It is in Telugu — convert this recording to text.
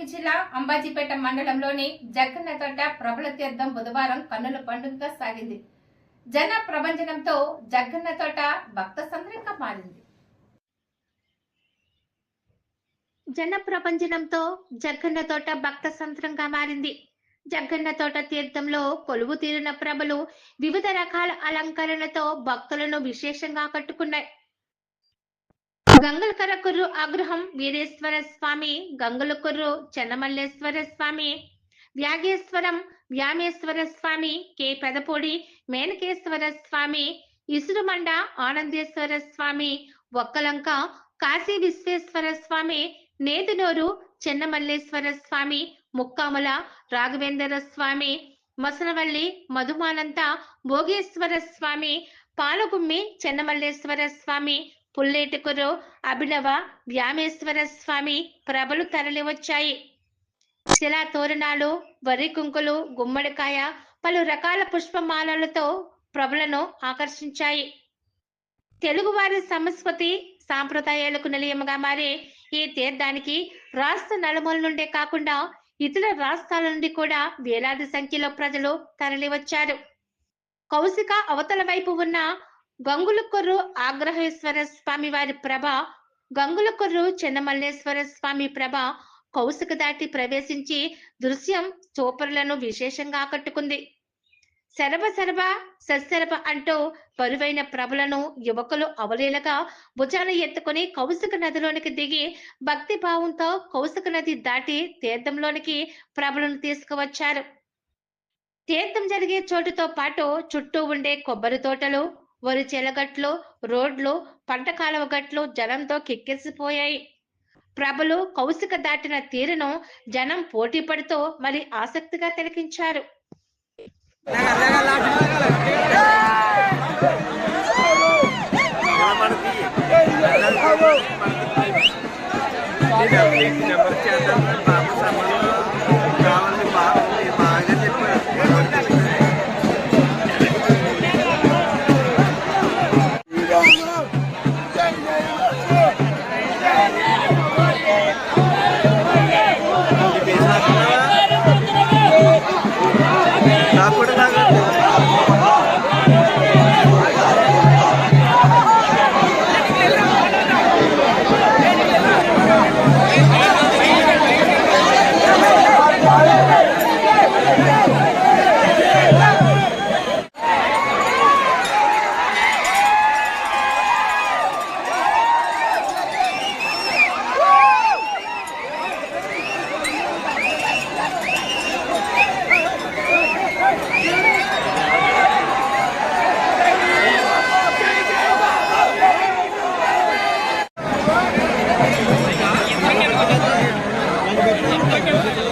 శ్రీకాకుళం జిల్లా అంబాజీపేట మండలంలోని జగ్గన్నతోట ప్రబల తీర్థం బుధవారం కన్నుల పండుగగా సాగింది. జన ప్రభంజనంతో జగ్గన్నతోట భక్త సంద్రంగా మారింది. జగ్గన్నతోట తీర్థంలో కొలువు తీరిన ప్రభలు వివిధ రకాల అలంకరణలతో భక్తులను విశేషంగా ఆకట్టుకున్నాయి. గంగులకర్రు ఆగ్రహం వీరేశ్వర స్వామి, గంగులకర్రు చెన్నమల్లేశ్వర స్వామి, వ్యాగేశ్వరం వ్యామేశ్వర స్వామి, కె పెదపొడి మేనకేశ్వర స్వామి, ఇసురుమండ ఆనందేశ్వర స్వామి, ఒక్కలంక కాశీ విశ్వేశ్వర స్వామి, నేదునూరు చెన్నమల్లేశ్వర స్వామి, ముక్కాముల రాఘవేంద్ర స్వామి, మసనవల్లి మధుమానంత భోగేశ్వర స్వామి, పాలగుమ్మి చెన్నమల్లేశ్వర స్వామి, పుల్లేటికురు అభినవ వ్యామేశ్వర స్వామి ప్రభలు తరలివచ్చాయి. శిలా తోరణాలు, వరి కుంకులు, గుమ్మడికాయ, పలు రకాల పుష్పమాలలతో ప్రభలను ఆకర్షించాయి. తెలుగువారి సంస్కృతి సాంప్రదాయాలకు నిలయముగా మారే ఈ తీర్థానికి రాష్ట్ర నలుమూల నుండే కాకుండా ఇతర రాష్ట్రాల నుండి కూడా వేలాది సంఖ్యలో ప్రజలు తరలివచ్చారు. కౌశిక అవతల వైపు ఉన్న గంగులకర్రు ఆగ్రహేశ్వర స్వామి వారి ప్రభ, గంగులకర్రు చెన్నమల్లేశ్వర స్వామి ప్రభ కౌశిక దాటి ప్రవేశించి దృశ్యం చూపరులను విశేషంగా ఆకట్టుకుంది. శరభ శరభ సశరభ అంటూ బరువైన ప్రభలను యువకులు అవలీలగా భుజాన ఎత్తుకుని కౌశిక నదిలోనికి దిగి భక్తి భావంతో కౌశిక నది దాటి తీర్థంలోనికి ప్రభలను తీసుకువచ్చారు. తీర్థం జరిగే చోటుతో పాటు చుట్టూ ఉండే కొబ్బరి తోటలు, వరి చెలగట్లు, రోడ్లు, పంట కాలువ గట్లు జనంతో కిక్కిసిపోయాయి. ప్రభలు కౌశిక దాటిన తీరును జనం పోటీ పడుతూ మరి ఆసక్తిగా తిలకించారు. Thank you.